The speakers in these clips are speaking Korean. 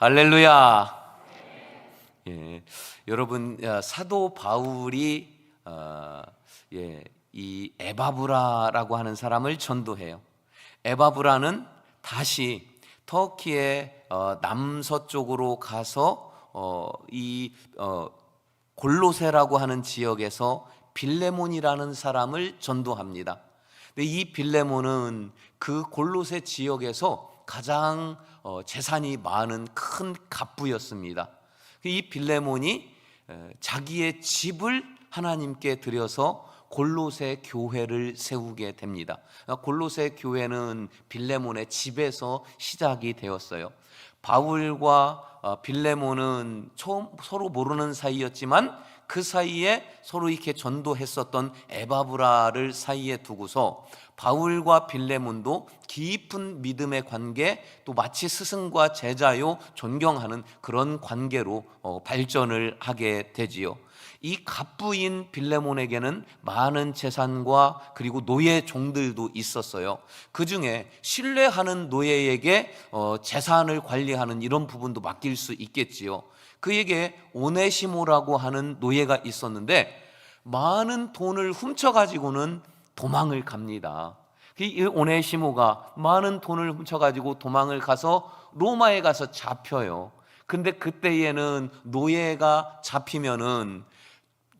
할렐루야. 예, 여러분, 사도 바울이 이 에바브라라고 하는 사람을 전도해요. 에바브라는 다시 터키의 남서쪽으로 가서 골로세라고 하는 지역에서 빌레몬이라는 사람을 전도합니다. 근데 이 빌레몬은 그 골로세 지역에서 가장 재산이 많은 큰 갑부였습니다. 이 빌레몬이 자기의 집을 하나님께 드려서 골로새 교회를 세우게 됩니다. 골로새 교회는 빌레몬의 집에서 시작이 되었어요. 바울과 빌레몬은 서로 모르는 사이였지만 그 사이에 서로 이렇게 전도했었던 에바브라를 사이에 두고서 바울과 빌레몬도 깊은 믿음의 관계, 또 마치 스승과 제자요 존경하는 그런 관계로 발전을 하게 되지요. 이 갑부인 빌레몬에게는 많은 재산과 그리고 노예 종들도 있었어요. 그 중에 신뢰하는 노예에게 재산을 관리하는 이런 부분도 맡길 수 있겠지요. 그에게 오네시모라고 하는 노예가 있었는데 많은 돈을 훔쳐가지고는 도망을 갑니다. 이 오네시모가 많은 돈을 훔쳐가지고 도망을 가서 로마에 가서 잡혀요. 근데 그때에는 노예가 잡히면은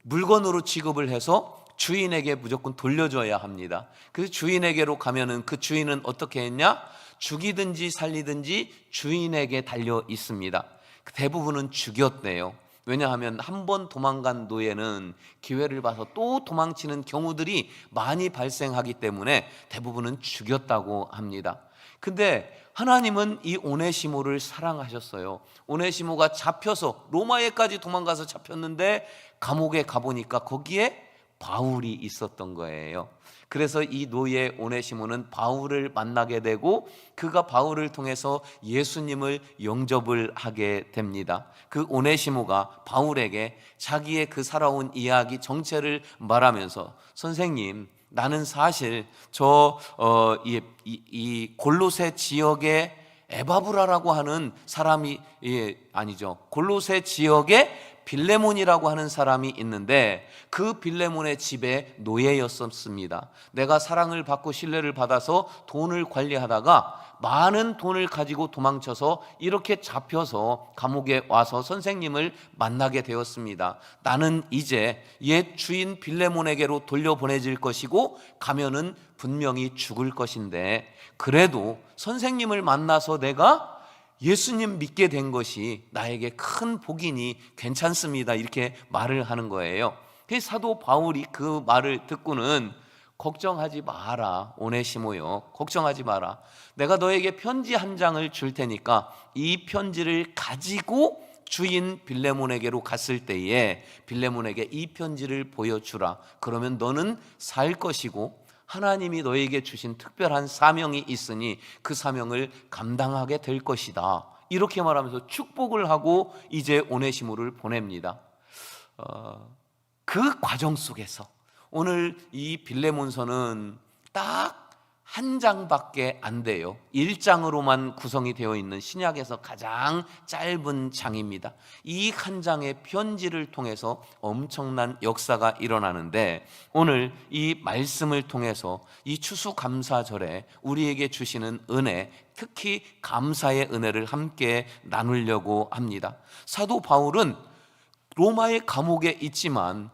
물건으로 취급을 해서 주인에게 무조건 돌려줘야 합니다. 그래서 주인에게로 가면은 그 주인은 어떻게 했냐? 죽이든지 살리든지 주인에게 달려 있습니다. 대부분은 죽였대요. 왜냐하면 한 번 도망간 노예는 기회를 봐서 또 도망치는 경우들이 많이 발생하기 때문에 대부분은 죽였다고 합니다. 근데 하나님은 이 오네시모를 사랑하셨어요. 오네시모가 잡혀서 로마에까지 도망가서 잡혔는데 감옥에 가보니까 거기에 바울이 있었던 거예요. 그래서 이 노예 오네시모는 바울을 만나게 되고 그가 바울을 통해서 예수님을 영접을 하게 됩니다. 그 오네시모가 바울에게 자기의 그 살아온 이야기 정체를 말하면서 선생님, 나는 사실 이 골로새 지역의 에바브라라고 하는 사람이 아니죠. 골로새 지역에 빌레몬이라고 하는 사람이 있는데 그 빌레몬의 집에 노예였었습니다. 내가 사랑을 받고 신뢰를 받아서 돈을 관리하다가 많은 돈을 가지고 도망쳐서 이렇게 잡혀서 감옥에 와서 선생님을 만나게 되었습니다. 나는 이제 옛 주인 빌레몬에게로 돌려보내질 것이고 가면은 분명히 죽을 것인데 그래도 선생님을 만나서 내가 예수님 믿게 된 것이 나에게 큰 복이니 괜찮습니다. 이렇게 말을 하는 거예요. 사도 바울이 그 말을 듣고는 걱정하지 마라 오네시모요, 걱정하지 마라. 내가 너에게 편지 한 장을 줄 테니까 이 편지를 가지고 주인 빌레몬에게로 갔을 때에 빌레몬에게 이 편지를 보여주라. 그러면 너는 살 것이고 하나님이 너에게 주신 특별한 사명이 있으니 그 사명을 감당하게 될 것이다. 이렇게 말하면서 축복을 하고 이제 오네시모를 보냅니다. 그 과정 속에서 오늘 이 빌레몬서는 딱 한 장밖에 안 돼요. 1장으로만 구성이 되어 있는 신약에서 가장 짧은 장입니다. 이 한 장의 편지를 통해서 엄청난 역사가 일어나는데 오늘 이 말씀을 통해서 이 추수감사절에 우리에게 주시는 은혜, 특히 감사의 은혜를 함께 나누려고 합니다. 사도 바울은 로마의 감옥에 있지만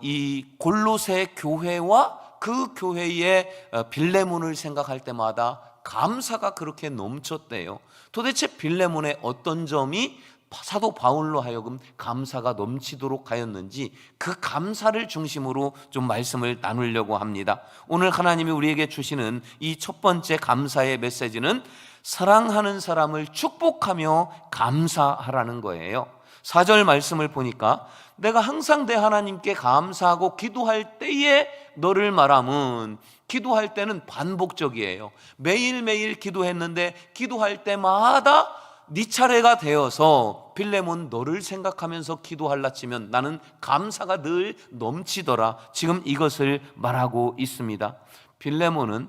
이 골로새 교회와 그 교회의 빌레몬을 생각할 때마다 감사가 그렇게 넘쳤대요. 도대체 빌레몬의 어떤 점이 사도 바울로 하여금 감사가 넘치도록 하였는지 그 감사를 중심으로 좀 말씀을 나누려고 합니다. 오늘 하나님이 우리에게 주시는 이 첫 번째 감사의 메시지는 사랑하는 사람을 축복하며 감사하라는 거예요. 4절 말씀을 보니까 내가 항상 내 하나님께 감사하고 기도할 때에 너를 말함은, 기도할 때는 반복적이에요. 매일매일 기도했는데 기도할 때마다 네 차례가 되어서 빌레몬 너를 생각하면서 기도할라 치면 나는 감사가 늘 넘치더라. 지금 이것을 말하고 있습니다. 빌레몬은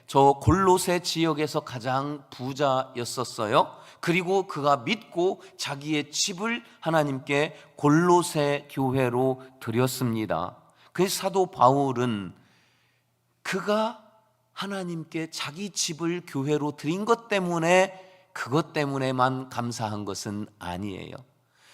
저 골로새 지역에서 가장 부자였었어요. 그리고 그가 믿고 자기의 집을 하나님께 골로새 교회로 드렸습니다. 그래서 사도 바울은 그가 하나님께 자기 집을 교회로 드린 것 때문에, 그것 때문에만 감사한 것은 아니에요.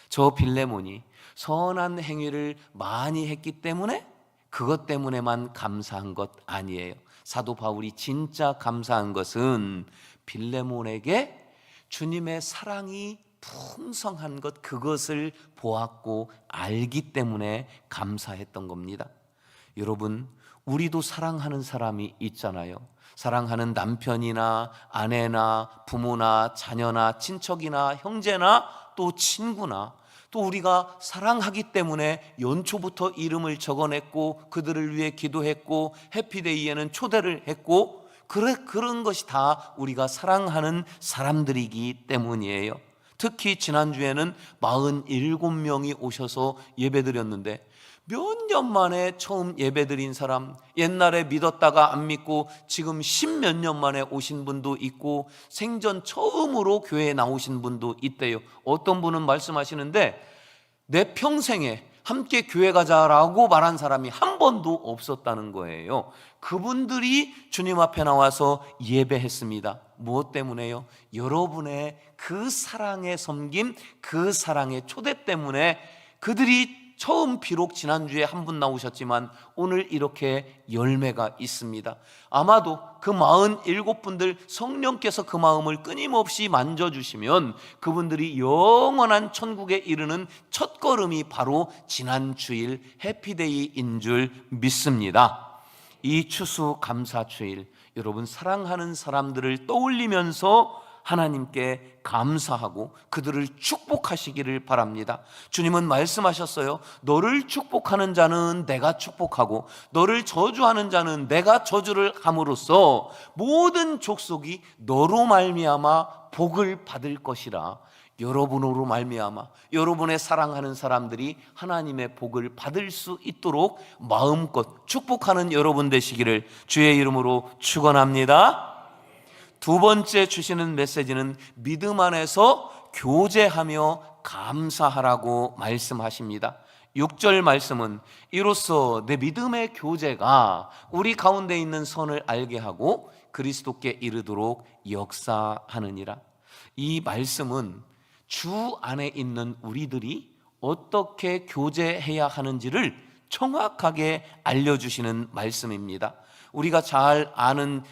저 빌레몬이 선한 행위를 많이 했기 때문에, 그것 때문에만 감사한 것 아니에요. 사도 바울이 진짜 감사한 것은 빌레몬에게 주님의 사랑이 풍성한 것, 그것을 보았고 알기 때문에 감사했던 겁니다. 여러분, 우리도 사랑하는 사람이 있잖아요. 사랑하는 남편이나 아내나 부모나 자녀나 친척이나 형제나 또 친구나, 또 우리가 사랑하기 때문에 연초부터 이름을 적어냈고 그들을 위해 기도했고 해피데이에는 초대를 했고, 그런 것이 다 우리가 사랑하는 사람들이기 때문이에요. 특히 지난주에는 47명이 오셔서 예배드렸는데, 몇 년 만에 처음 예배드린 사람, 옛날에 믿었다가 안 믿고 지금 10몇 년 만에 오신 분도 있고, 생전 처음으로 교회에 나오신 분도 있대요. 어떤 분은 말씀하시는데, 내 평생에 함께 교회 가자라고 말한 사람이 한 번도 없었다는 거예요. 그분들이 주님 앞에 나와서 예배했습니다. 무엇 때문에요? 여러분의 그 사랑의 섬김, 그 사랑의 초대 때문에 그들이 처음, 비록 지난주에 한 분 나오셨지만 오늘 이렇게 열매가 있습니다. 아마도 그 47분들 성령께서 그 마음을 끊임없이 만져주시면 그분들이 영원한 천국에 이르는 첫걸음이 바로 지난 주일 해피데이인 줄 믿습니다. 이 추수감사주일, 여러분 사랑하는 사람들을 떠올리면서 하나님께 감사하고 그들을 축복하시기를 바랍니다. 주님은 말씀하셨어요. 너를 축복하는 자는 내가 축복하고 너를 저주하는 자는 내가 저주를 함으로써 모든 족속이 너로 말미암아 복을 받을 것이라. 여러분으로 말미암아 여러분의 사랑하는 사람들이 하나님의 복을 받을 수 있도록 마음껏 축복하는 여러분 되시기를 주의 이름으로 축원합니다. 두 번째 주시는 메시지는 믿음 안에서 교제하며 감사하라고 말씀하십니다. 6절 말씀은 이로써 내 믿음의 교제가 우리 가운데 있는 선을 알게 하고 그리스도께 이르도록 역사하느니라. 이 말씀은 주 안에 있는 우리들이 어떻게 교제해야 하는지를 정확하게 알려주시는 말씀입니다. 우리가 잘 아는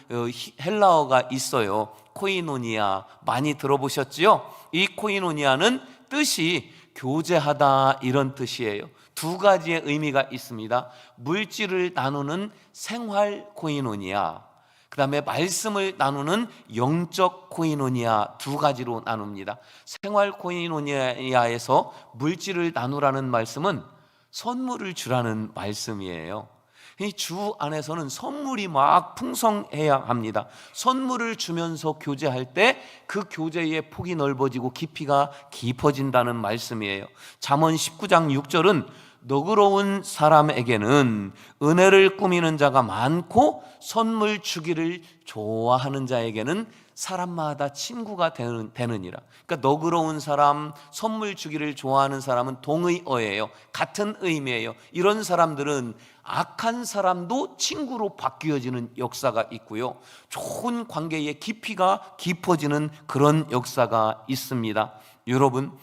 헬라어가 있어요. 코이노니아, 많이 들어보셨지요? 이 코이노니아는 뜻이 교제하다, 이런 뜻이에요. 두 가지의 의미가 있습니다. 물질을 나누는 생활 코이노니아, 그 다음에 말씀을 나누는 영적 코이노니아, 두 가지로 나눕니다. 생활 코이노니아에서 물질을 나누라는 말씀은 선물을 주라는 말씀이에요. 이 주 안에서는 선물이 막 풍성해야 합니다. 선물을 주면서 교제할 때 그 교제의 폭이 넓어지고 깊이가 깊어진다는 말씀이에요. 잠언 19장 6절은 너그러운 사람에게는 은혜를 꾸미는 자가 많고 선물 주기를 좋아하는 자에게는 사람마다 친구가 되느니라. 그러니까 너그러운 사람, 선물 주기를 좋아하는 사람은 동의어예요. 같은 의미예요. 이런 사람들은 악한 사람도 친구로 바뀌어지는 역사가 있고요, 좋은 관계의 깊이가 깊어지는 그런 역사가 있습니다. 여러분,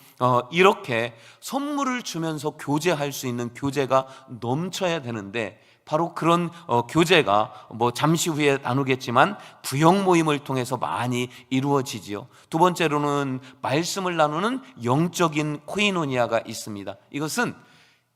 이렇게 선물을 주면서 교제할 수 있는 교제가 넘쳐야 되는데, 바로 그런 교제가 잠시 후에 나누겠지만 부역 모임을 통해서 많이 이루어지지요. 두 번째로는 말씀을 나누는 영적인 코이노니아가 있습니다. 이것은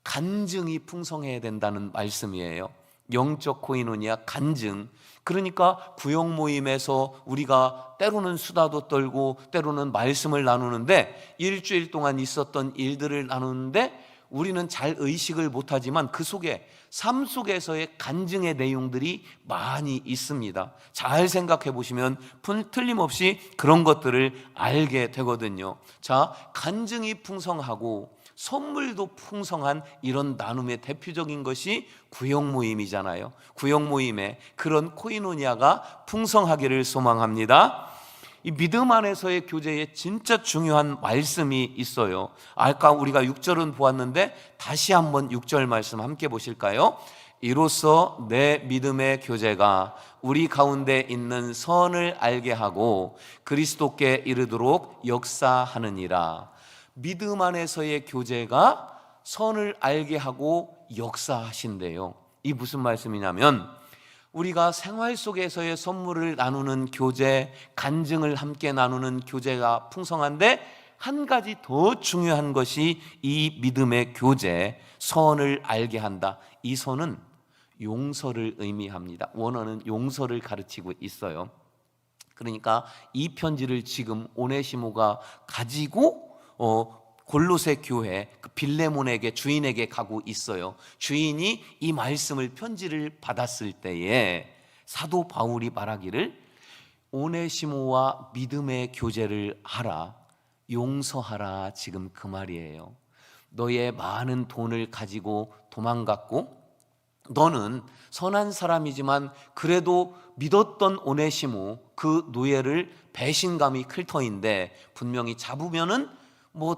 간증이 풍성해야 된다는 말씀이에요. 영적 코이노니아, 간증. 그러니까 구역 모임에서 우리가 때로는 수다도 떨고 때로는 말씀을 나누는데, 일주일 동안 있었던 일들을 나누는데 우리는 잘 의식을 못하지만 그 속에, 삶 속에서의 간증의 내용들이 많이 있습니다. 잘 생각해 보시면 틀림없이 그런 것들을 알게 되거든요. 자, 간증이 풍성하고 선물도 풍성한 이런 나눔의 대표적인 것이 구역 모임이잖아요. 구역 모임에 그런 코이노니아가 풍성하기를 소망합니다. 이 믿음 안에서의 교제에 진짜 중요한 말씀이 있어요. 아까 우리가 6절은 보았는데 다시 한번 6절 말씀 함께 보실까요? 이로써 내 믿음의 교제가 우리 가운데 있는 선을 알게 하고 그리스도께 이르도록 역사하느니라. 믿음 안에서의 교제가 선을 알게 하고 역사하신대요. 이 무슨 말씀이냐면 우리가 생활 속에서의 선물을 나누는 교제, 간증을 함께 나누는 교제가 풍성한데 한 가지 더 중요한 것이 이 믿음의 교제, 선을 알게 한다. 이 선은 용서를 의미합니다. 원어는 용서를 가르치고 있어요. 그러니까 이 편지를 지금 오네시모가 가지고 골로새 교회 그 빌레몬에게 주인에게 가고 있어요. 주인이 이 말씀을 편지를 받았을 때에 사도 바울이 말하기를 오네시모와 믿음의 교제를 하라, 용서하라. 지금 그 말이에요. 너의 많은 돈을 가지고 도망갔고 너는 선한 사람이지만 그래도 믿었던 오네시모 그 노예를 배신감이 클 터인데 분명히 잡으면은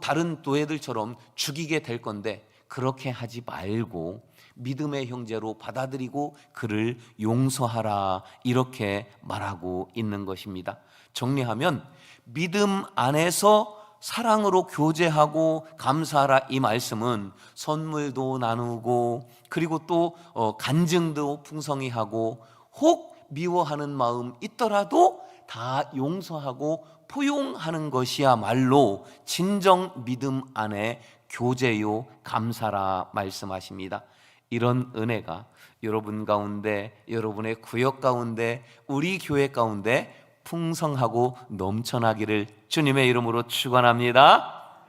다른 노예들처럼 죽이게 될 건데 그렇게 하지 말고 믿음의 형제로 받아들이고 그를 용서하라, 이렇게 말하고 있는 것입니다. 정리하면 믿음 안에서 사랑으로 교제하고 감사하라, 이 말씀은 선물도 나누고 그리고 또 간증도 풍성히 하고 혹 미워하는 마음 있더라도 다 용서하고 포용하는 것이야말로 진정 믿음 안에 교제요 감사라 말씀하십니다. 이런 은혜가 여러분 가운데, 여러분의 구역 가운데, 우리 교회 가운데 풍성하고 넘쳐나기를 주님의 이름으로 축원합니다.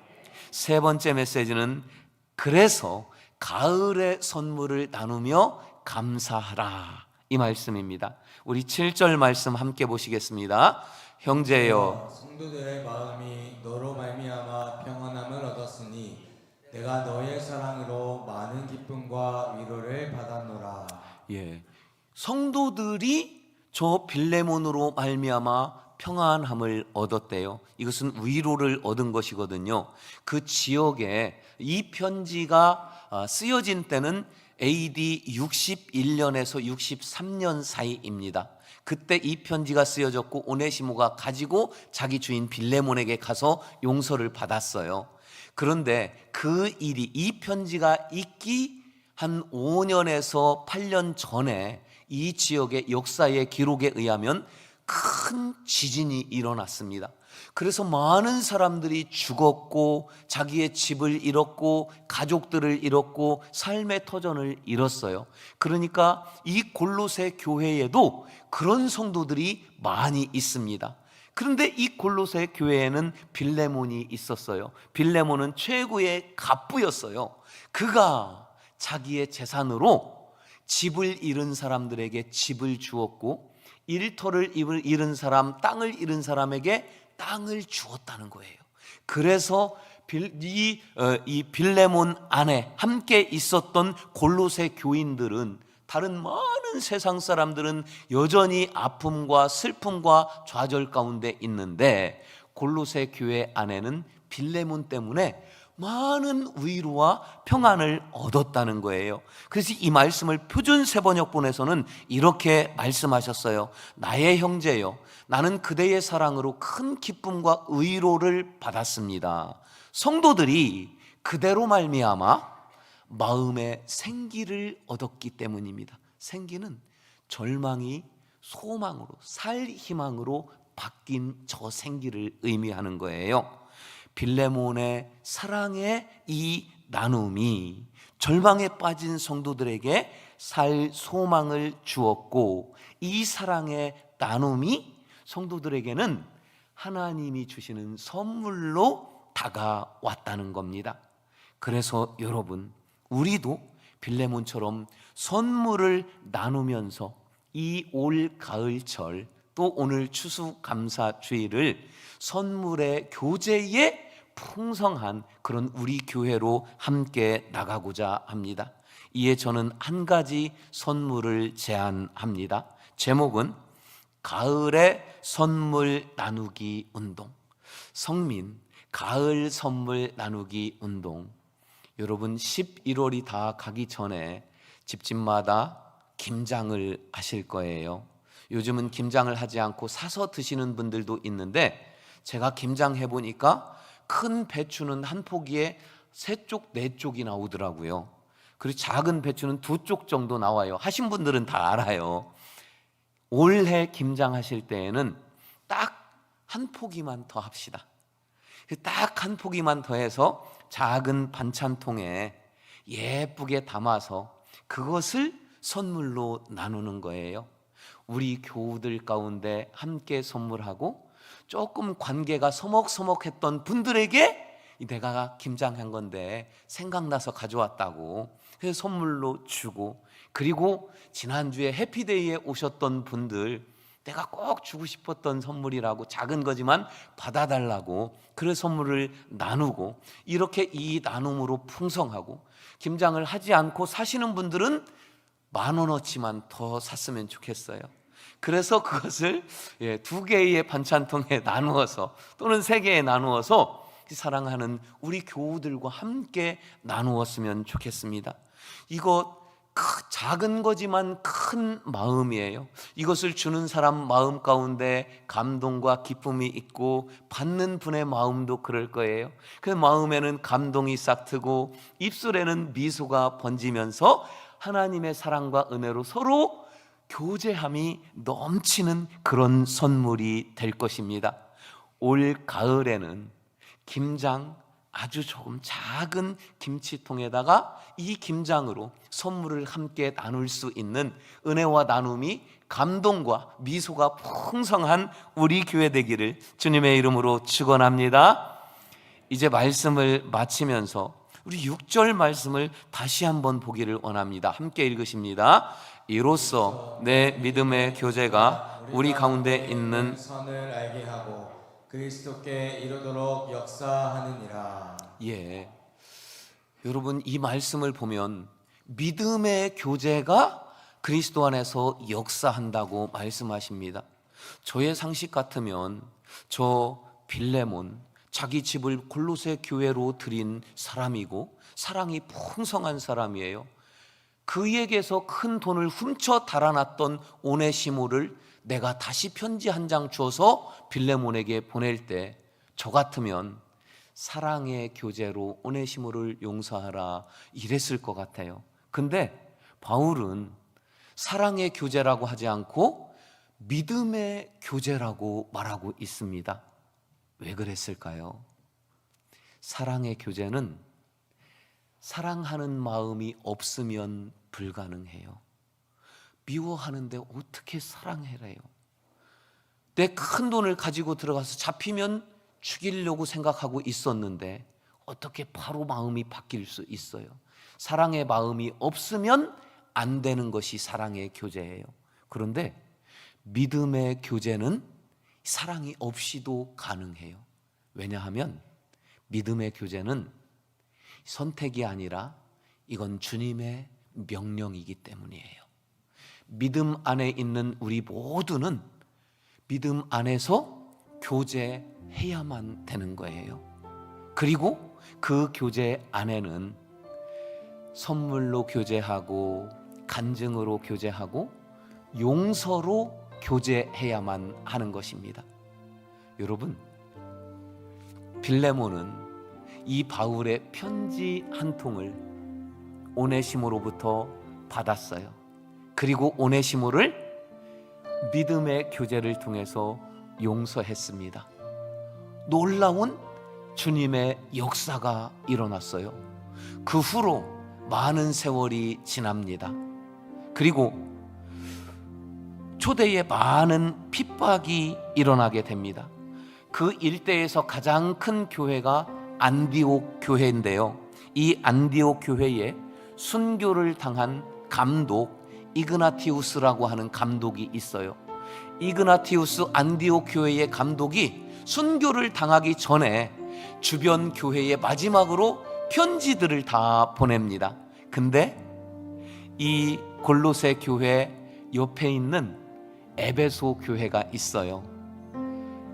세 번째 메시지는 그래서 가을의 선물을 나누며 감사하라, 이 말씀입니다. 우리 7절 말씀 함께 보시겠습니다. 형제여, 성도들의 마음이 너로 말미암아 평안함을 얻었으니 내가 너의 사랑으로 많은 기쁨과 위로를 받았노라. 성도들이 저 빌레몬으로 말미암아 평안함을 얻었대요. 이것은 위로를 얻은 것이거든요. 그 지역에 이 편지가 쓰여진 때는 AD 61년에서 63년 사이입니다. 그때 이 편지가 쓰여졌고 오네시모가 가지고 자기 주인 빌레몬에게 가서 용서를 받았어요. 그런데 그 일이, 이 편지가 있기 한 5년에서 8년 전에 이 지역의 역사의 기록에 의하면 큰 지진이 일어났습니다. 그래서 많은 사람들이 죽었고 자기의 집을 잃었고 가족들을 잃었고 삶의 터전을 잃었어요. 그러니까 이 골로새 교회에도 그런 성도들이 많이 있습니다. 그런데 이 골로새 교회에는 빌레몬이 있었어요. 빌레몬은 최고의 갑부였어요. 그가 자기의 재산으로 집을 잃은 사람들에게 집을 주었고 일터를 잃은 사람, 땅을 잃은 사람에게 땅을 주었다는 거예요. 그래서 이 빌레몬 안에 함께 있었던 골로새 교인들은, 다른 많은 세상 사람들은 여전히 아픔과 슬픔과 좌절 가운데 있는데 골로새 교회 안에는 빌레몬 때문에 많은 위로와 평안을 얻었다는 거예요. 그래서 이 말씀을 표준 세번역본에서는 이렇게 말씀하셨어요. 나의 형제여, 나는 그대의 사랑으로 큰 기쁨과 위로를 받았습니다. 성도들이 그대로 말미암아 마음의 생기를 얻었기 때문입니다. 생기는 절망이 소망으로, 살 희망으로 바뀐 저 생기를 의미하는 거예요. 빌레몬의 사랑의 이 나눔이 절망에 빠진 성도들에게 살 소망을 주었고, 이 사랑의 나눔이 성도들에게는 하나님이 주시는 선물로 다가왔다는 겁니다. 그래서 여러분, 우리도 빌레몬처럼 선물을 나누면서 이 올 가을철 또 오늘 추수감사주일을 선물의 교제에 풍성한 그런 우리 교회로 함께 나가고자 합니다. 이에 저는 한 가지 선물을 제안합니다. 제목은 가을의 선물 나누기 운동. 성민 가을 선물 나누기 운동. 여러분 11월이 다 가기 전에 집집마다 김장을 하실 거예요. 요즘은 김장을 하지 않고 사서 드시는 분들도 있는데, 제가 김장해 보니까 큰 배추는 한 포기에 3쪽, 4쪽이 나오더라고요. 그리고 작은 배추는 2쪽 정도 나와요. 하신 분들은 다 알아요. 올해 김장하실 때에는 딱 한 포기만 더 합시다. 딱 한 포기만 더 해서 작은 반찬통에 예쁘게 담아서 그것을 선물로 나누는 거예요. 우리 교우들 가운데 함께 선물하고 조금 관계가 서먹서먹했던 분들에게 내가 김장한 건데 생각나서 가져왔다고 그래서 선물로 주고, 그리고 지난주에 해피데이에 오셨던 분들 내가 꼭 주고 싶었던 선물이라고 작은 거지만 받아달라고 그래서 선물을 나누고, 이렇게 이 나눔으로 풍성하고, 김장을 하지 않고 사시는 분들은 10,000원어치만 더 샀으면 좋겠어요. 그래서 그것을 2개의 반찬통에 나누어서 또는 3개에 나누어서 사랑하는 우리 교우들과 함께 나누었으면 좋겠습니다. 이거 작은 거지만 큰 마음이에요. 이것을 주는 사람 마음 가운데 감동과 기쁨이 있고 받는 분의 마음도 그럴 거예요. 그 마음에는 감동이 싹트고 입술에는 미소가 번지면서 하나님의 사랑과 은혜로 서로 교제함이 넘치는 그런 선물이 될 것입니다. 올 가을에는 김장, 아주 조금 작은 김치통에다가 이 김장으로 선물을 함께 나눌 수 있는 은혜와 나눔이 감동과 미소가 풍성한 우리 교회 되기를 주님의 이름으로 축원합니다. 이제 말씀을 마치면서 우리 6절 말씀을 다시 한번 보기를 원합니다. 함께 읽으십니다. 이로써 내 믿음의 교제가 우리 가운데 있는 선을 알게 하고 그리스도께 이르도록 역사하느니라. 여러분 이 말씀을 보면 믿음의 교제가 그리스도 안에서 역사한다고 말씀하십니다. 저의 상식 같으면 저 빌레몬 자기 집을 골로새 교회로 드린 사람이고 사랑이 풍성한 사람이에요. 그에게서 큰 돈을 훔쳐 달아났던 오네시모를 내가 다시 편지 한 장 줘서 빌레몬에게 보낼 때 저 같으면 사랑의 교제로 오네시모를 용서하라 이랬을 것 같아요. 근데 바울은 사랑의 교제라고 하지 않고 믿음의 교제라고 말하고 있습니다. 왜 그랬을까요? 사랑의 교제는 사랑하는 마음이 없으면 불가능해요. 미워하는데 어떻게 사랑해래요? 내 큰 돈을 가지고 들어가서 잡히면 죽이려고 생각하고 있었는데 어떻게 바로 마음이 바뀔 수 있어요? 사랑의 마음이 없으면 안 되는 것이 사랑의 교제예요. 그런데 믿음의 교제는 사랑이 없이도 가능해요. 왜냐하면 믿음의 교제는 선택이 아니라 이건 주님의 명령이기 때문이에요. 믿음 안에 있는 우리 모두는 믿음 안에서 교제해야만 되는 거예요. 그리고 그 교제 안에는 선물로 교제하고 간증으로 교제하고 용서로 교제해야만 하는 것입니다. 여러분, 빌레몬은 이 바울의 편지 한 통을 오네시모로부터 받았어요. 그리고 오네시모를 믿음의 교제를 통해서 용서했습니다. 놀라운 주님의 역사가 일어났어요. 그 후로 많은 세월이 지납니다. 그리고 초대에 많은 핍박이 일어나게 됩니다. 그 일대에서 가장 큰 교회가 안디옥 교회인데요, 이 안디옥 교회에 순교를 당한 감독 이그나티우스라고 하는 감독이 있어요. 이그나티우스 안디옥 교회의 감독이 순교를 당하기 전에 주변 교회에 마지막으로 편지들을 다 보냅니다. 근데 이 골로새 교회 옆에 있는 에베소 교회가 있어요.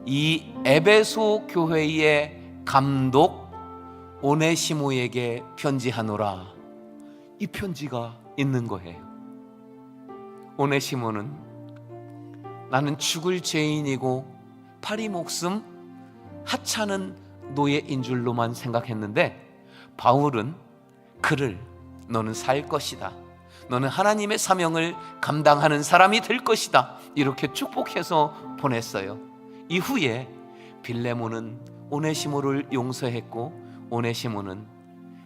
이 에베소 교회의 감독 오네시모에게 편지하노라, 이 편지가 있는 거예요. 오네시모는 나는 죽을 죄인이고 파리 목숨 하찮은 노예인 줄로만 생각했는데, 바울은 그를 너는 살 것이다, 너는 하나님의 사명을 감당하는 사람이 될 것이다, 이렇게 축복해서 보냈어요. 이후에 빌레몬은 오네시모를 용서했고, 오네시모는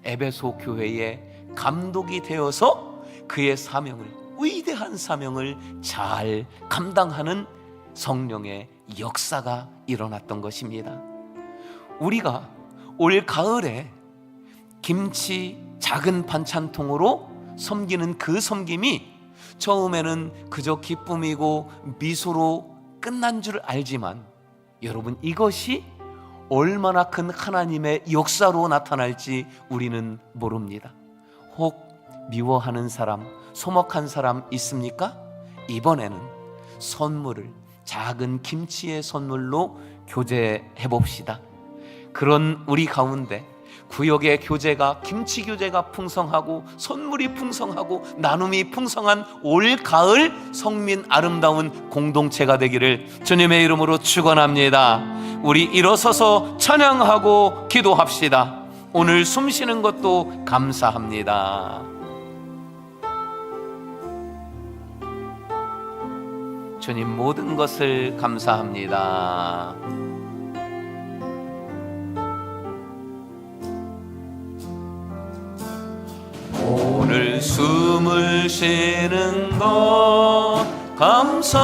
에베소 교회의 감독이 되어서 그의 사명을, 위대한 사명을 잘 감당하는 성령의 역사가 일어났던 것입니다. 우리가 올 가을에 김치 작은 반찬통으로 섬기는 그 섬김이 처음에는 그저 기쁨이고 미소로 끝난 줄 알지만, 여러분, 이것이 얼마나 큰 하나님의 역사로 나타날지 우리는 모릅니다. 혹 미워하는 사람, 소목한 사람 있습니까? 이번에는 선물을 작은 김치의 선물로 교제해 봅시다. 그런 우리 가운데 구역의 교제가, 김치 교제가 풍성하고 선물이 풍성하고 나눔이 풍성한 올 가을 성민 아름다운 공동체가 되기를 주님의 이름으로 축원합니다. 우리 일어서서 찬양하고 기도합시다. 오늘 숨 쉬는 것도 감사합니다. 주님, 모든 것을 감사합니다. 오늘 숨을 쉬는 것 감사,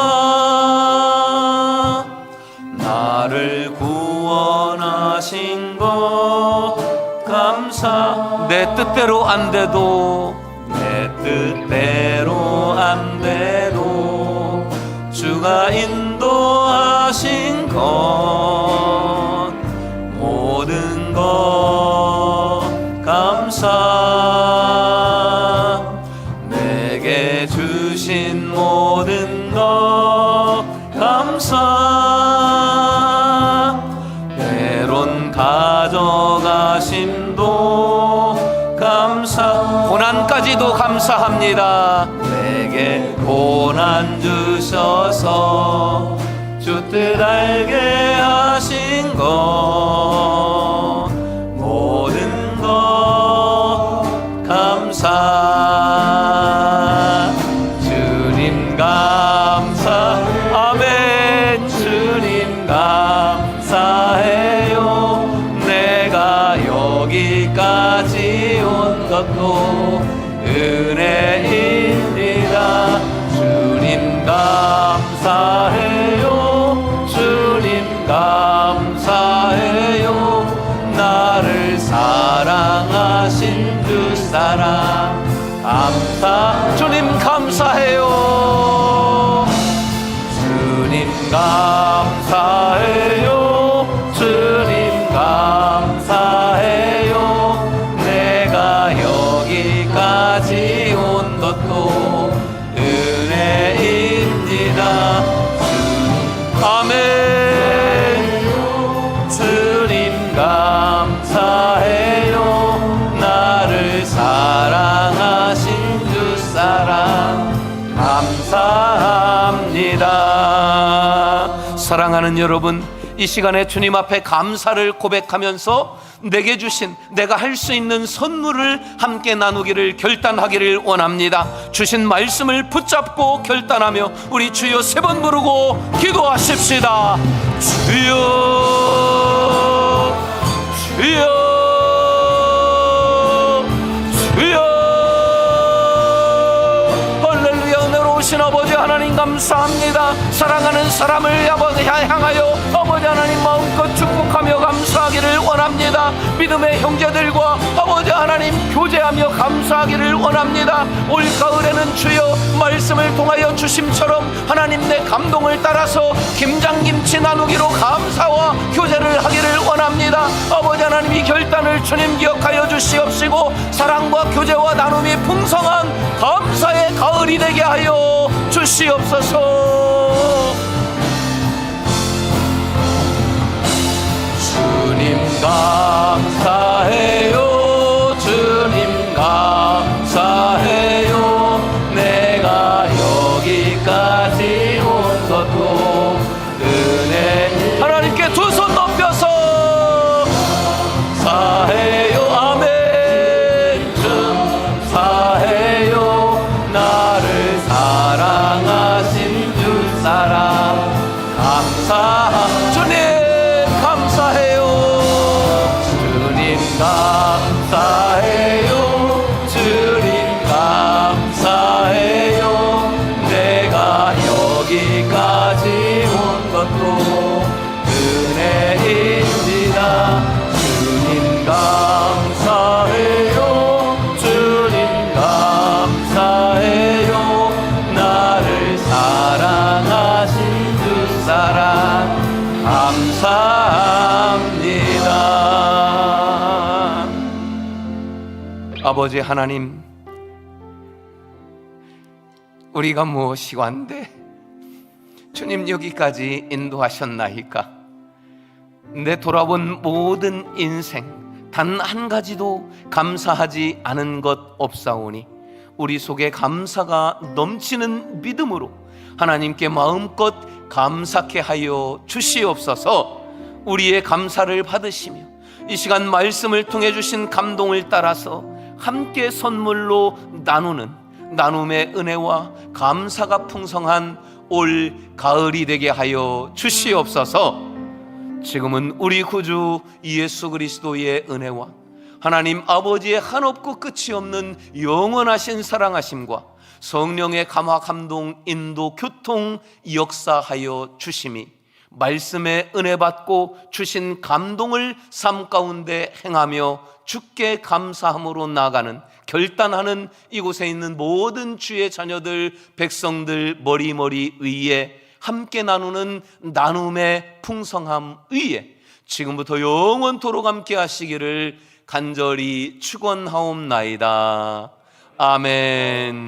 나를 구원하신 것 감사. 내 뜻대로 안 돼도, 내 뜻대로 안 돼도 주가 인도하신 것, 모든 것 감사. 내게 주신 모든 것 감사. 때론 가져가심도 감사. 고난까지도 감사합니다. 내게 고난 주셔서 주 뜻 알게 하신 것, 모든 것 감사. 주님 감사, 아멘. 주님 감사해요. 내가 여기까지 온 것도 은혜입니다. 주님 감사해요. 주님 감사해요. 나를 사랑하신 주 사랑 감사. 주님 감사해요. 주님 감사해요. 주님 감사해요. 내가 여기까지 온 것도 은혜입니다. 아멘. 주님 감사해요. 나를 사랑하신 주 사랑 감사합니다. 사랑하는 여러분, 이 시간에 주님 앞에 감사를 고백하면서 내게 주신, 내가 할 수 있는 선물을 함께 나누기를 결단하기를 원합니다. 주신 말씀을 붙잡고 결단하며 우리 주여 3번 부르고 기도하십시다. 주여, 주여, 주여. 할렐루야. 은혜로 오신 아버지 하나님 감사합니다. 사랑하는 사람을 향하여 아버지 하나님 마음껏 축복하며 감사하기를 원합니다. 믿음의 형제들과 아버지 하나님 교제하며 감사하기를 원합니다. 올 가을에는 주여 말씀을 통하여 주심처럼 하나님 내 감동을 따라서 김장김치 나누기로 감사와 교제를 하기를 원합니다. 아버지 하나님 하나님 이 결단을 주님 기억하여 주시옵시고 사랑과 교제와 나눔이 풍성한 감사의 가을이 되게 하여 주시옵소서. 주님 감사해요. 주님 감사해요. 내가 여기까지 온 것도 은혜. 하나님께 두 손 높여서 감사해요. 아멘. 감사해요. 나를 사랑하신 주 사랑 감사. 주님 감사해요. 주님 감사해요. 주님 감사해요. 내가 여기까지 온 것도 은혜입니다. 주님 감사해요. 주님 감사해요. 나를 사랑하신 주 사랑 감사합니다. 아버지 하나님, 우리가 무엇이 완데 주님 여기까지 인도하셨나이까? 내 돌아본 모든 인생 단 한 가지도 감사하지 않은 것 없사오니 우리 속에 감사가 넘치는 믿음으로 하나님께 마음껏 감사케 하여 주시옵소서. 우리의 감사를 받으시며 이 시간 말씀을 통해 주신 감동을 따라서 함께 선물로 나누는 나눔의 은혜와 감사가 풍성한 올 가을이 되게 하여 주시옵소서. 지금은 우리 구주 예수 그리스도의 은혜와 하나님 아버지의 한없고 끝이 없는 영원하신 사랑하심과 성령의 감화 감동 인도 교통 역사하여 주심이 말씀의 은혜 받고 주신 감동을 삶 가운데 행하며 주께 감사함으로 나아가는 결단하는 이곳에 있는 모든 주의 자녀들 백성들 머리머리 위에 함께 나누는 나눔의 풍성함 위에 지금부터 영원토록 함께 하시기를 간절히 축원하옵나이다. 아멘.